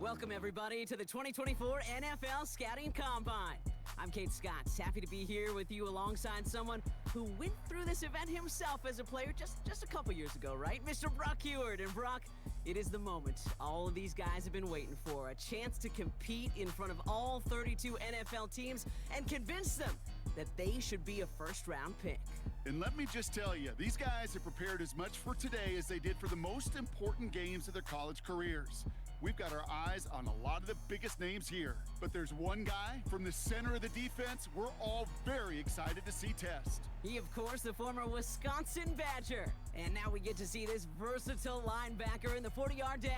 Welcome, everybody, to the 2024 NFL Scouting Combine. I'm Kate Scott, happy to be here with you alongside someone who went through this event himself as a player just a couple years ago, right? Mr. Brock Heward. And Brock, it is the moment all of these guys have been waiting for, a chance to compete in front of all 32 NFL teams and convince them that they should be a first-round pick. And let me just tell you, these guys have prepared as much for today as they did for the most important games of their college careers. We've got our eyes on a lot of the biggest names here, but there's one guy from the center of the defense we're all very excited to see test. He, of course, the former Wisconsin Badger. And now we get to see this versatile linebacker in the 40-yard dash.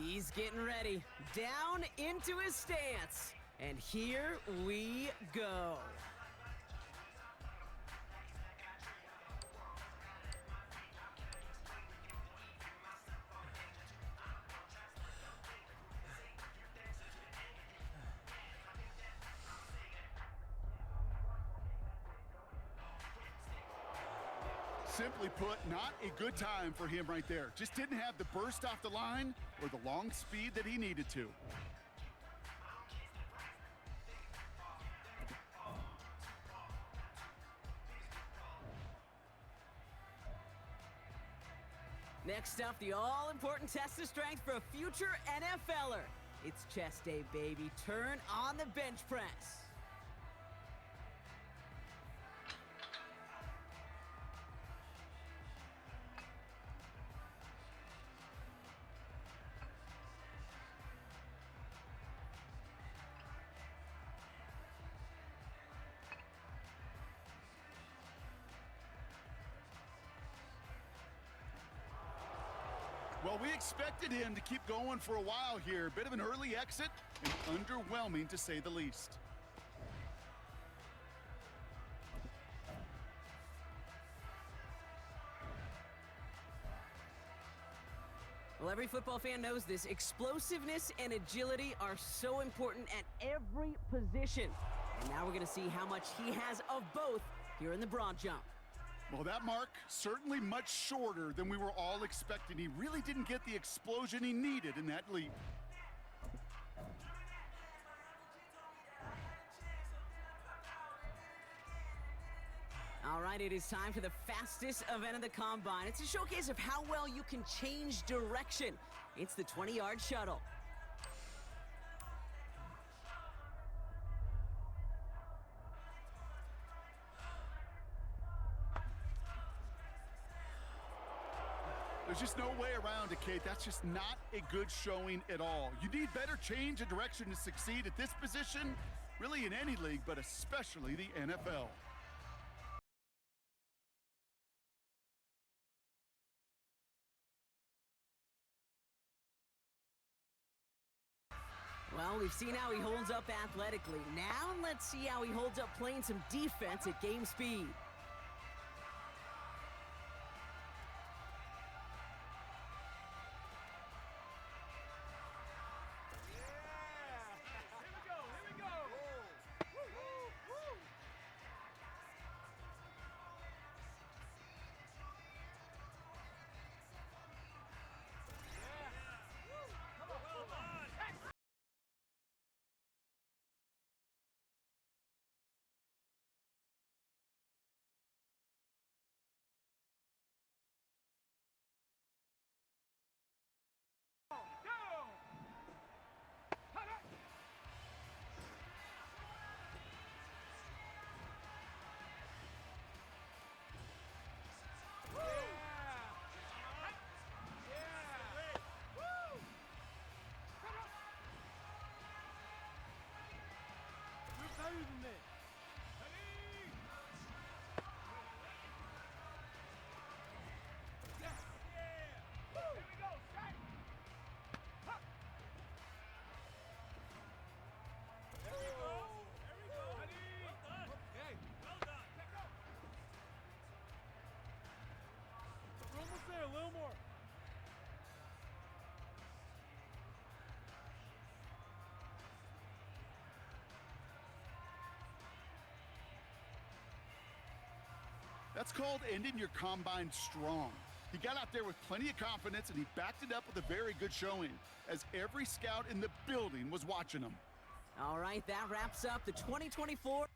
He's getting ready, down into his stance, and here we go. Simply put, not a good time for him right there. Just didn't have the burst off the line or the long speed that he needed to. Next up, the all-important test of strength for a future NFLer. It's chest day, baby. Turn on the bench press. Well, we expected him to keep going for a while here. A bit of an early exit and underwhelming to say the least. Well, every football fan knows this. Explosiveness and agility are so important at every position. And now we're going to see how much he has of both here in the broad jump. Well, that mark certainly much shorter than we were all expecting. He really didn't get the explosion he needed in that leap. All right, it is time for the fastest event of the Combine. It's a showcase of how well you can change direction. It's the 20-yard shuttle. There's just no way around it, Kate. That's just not a good showing at all. You need better change of direction to succeed at this position, really in any league, but especially the NFL. Well, we've seen how he holds up athletically. Now let's see how he holds up playing some defense at game speed. That's called ending your combine strong. He got out there with plenty of confidence, and he backed it up with a very good showing, as every scout in the building was watching him. All right, that wraps up the 2024.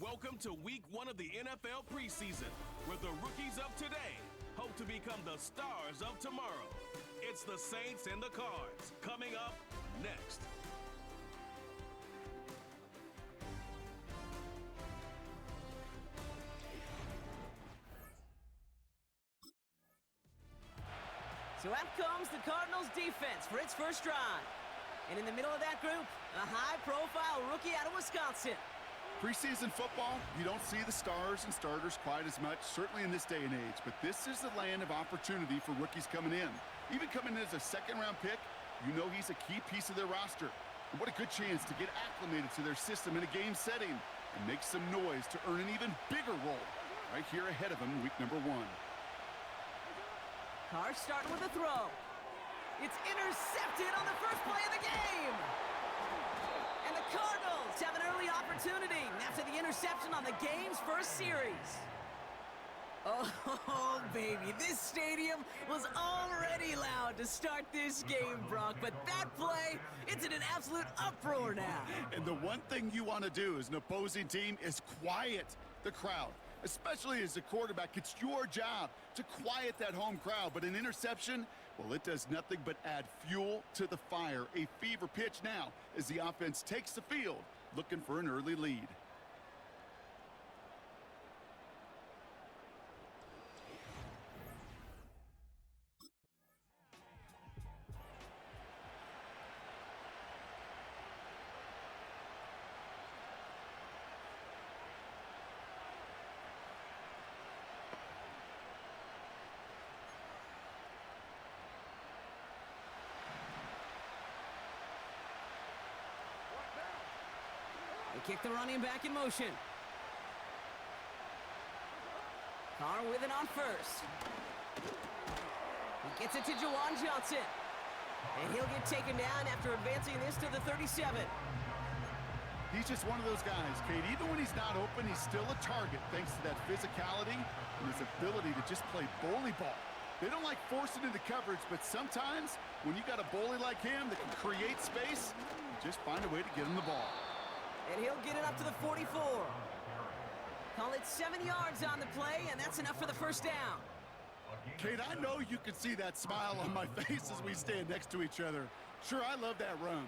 Welcome to week 1 of the NFL preseason, where the rookies of today hope to become the stars of tomorrow. It's the Saints and the Cards coming up next. So out comes the Cardinals defense for its first drive. And in the middle of that group, a high-profile rookie out of Wisconsin. Preseason football, you don't see the stars and starters quite as much, certainly in this day and age. But this is the land of opportunity for rookies coming in. Even coming in as a second-round pick, you know he's a key piece of their roster. And what a good chance to get acclimated to their system in a game setting and make some noise to earn an even bigger role right here ahead of him in week number 1. Carr starting with a throw. It's intercepted on the first play of the game. And the Cardinals have an early opportunity after the interception on the game's first series. Oh, baby, this stadium was already loud to start this game, Brock, but that play, it's in an absolute uproar now. And the one thing you want to do as an opposing team is quiet the crowd, especially as a quarterback. It's your job to quiet that home crowd, but an interception, well, it does nothing but add fuel to the fire. A fever pitch now as the offense takes the field, looking for an early lead. They kick the running back in motion. Carr with it on first. He gets it to Jawan Johnson. And he'll get taken down after advancing this to the 37. He's just one of those guys, Kate. Even when he's not open, he's still a target thanks to that physicality and his ability to just play bully ball. They don't like forcing into coverage, but sometimes when you got a bully like him that can create space, you just find a way to get him the ball. And he'll get it up to the 44. Call it 7 yards on the play, and that's enough for the first down. Kate, I know you can see that smile on my face as we stand next to each other. Sure, I love that run.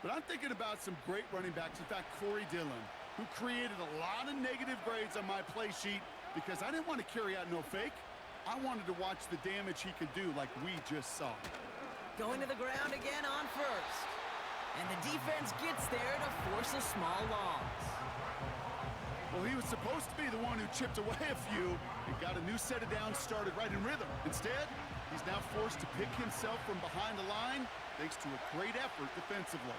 But I'm thinking about some great running backs. In fact, Corey Dillon, who created a lot of negative grades on my play sheet because I didn't want to carry out no fake. I wanted to watch the damage he could do like we just saw. Going to the ground again on first. And the defense gets there to force a small loss. Well, he was supposed to be the one who chipped away a few and got a new set of downs started right in rhythm. Instead, he's now forced to pick himself from behind the line thanks to a great effort defensively.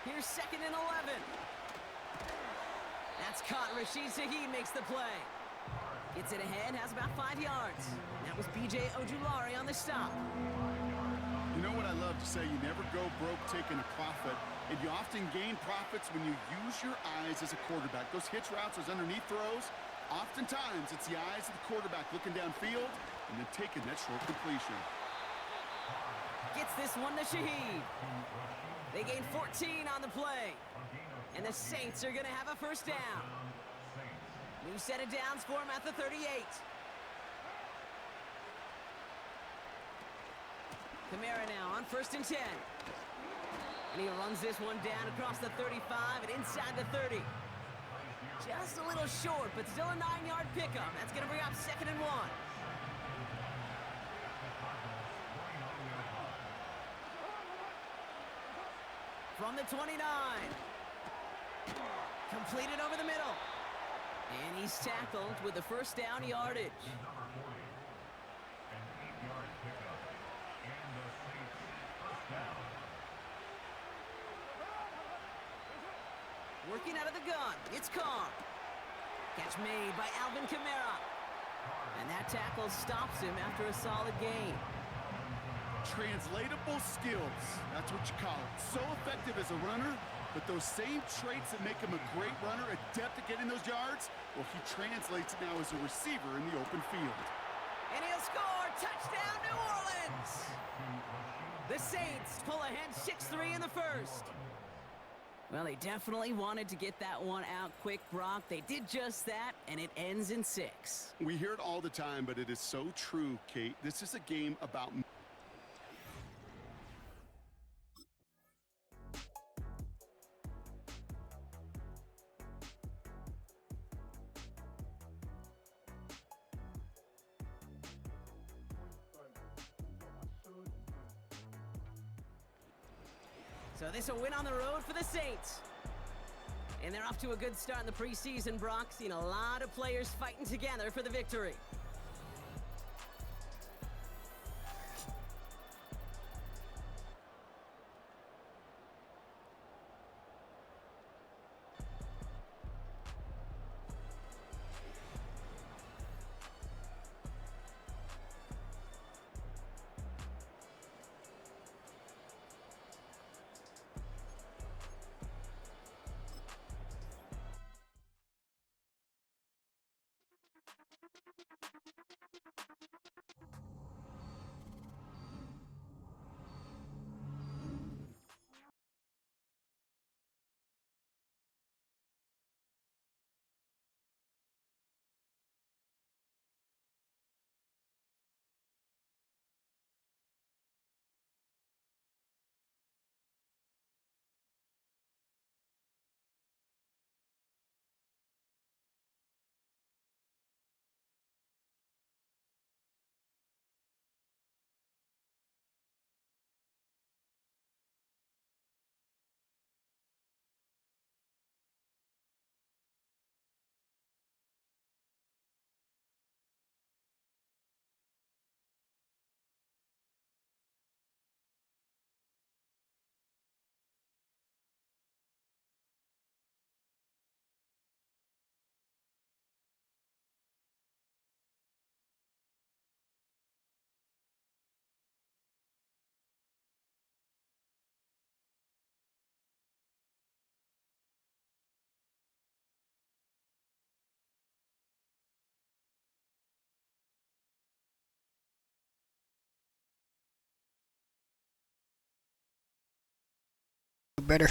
Here's 2nd and 11. That's caught. Rashid Shaheed makes the play. Gets it ahead, has about 5 yards. That was B.J. Ojulari on the stop. You know what I love to say? You never go broke taking a profit, and you often gain profits when you use your eyes as a quarterback. Those hitch routes, those underneath throws, oftentimes it's the eyes of the quarterback looking downfield and then taking that short completion. Gets this one to Shaheed. They gain 14 on the play. And the Saints are going to have a first down. New set of downs for him at the 38. Kamara now on 1st and 10. And he runs this one down across the 35 and inside the 30. Just a little short, but still a 9-yard pickup. That's going to bring up 2nd and 1. From the 29. Completed over the middle. And he's tackled with the first down yardage. Working out of the gun, it's Carr. Catch made by Alvin Kamara. And that tackle stops him after a solid gain. Translatable skills, that's what you call it. So effective as a runner, but those same traits that make him a great runner, adept at getting those yards, well, he translates it now as a receiver in the open field. And he'll score! Touchdown, New Orleans! The Saints pull ahead 6-3 in the first. Well, they definitely wanted to get that one out quick, Brock. They did just that, and it ends in 6. We hear it all the time, but it is so true, Kate. This is a game about... So this a win on the road for the Saints. And they're off to a good start in the preseason, Brock. Seen a lot of players fighting together for the victory. Better.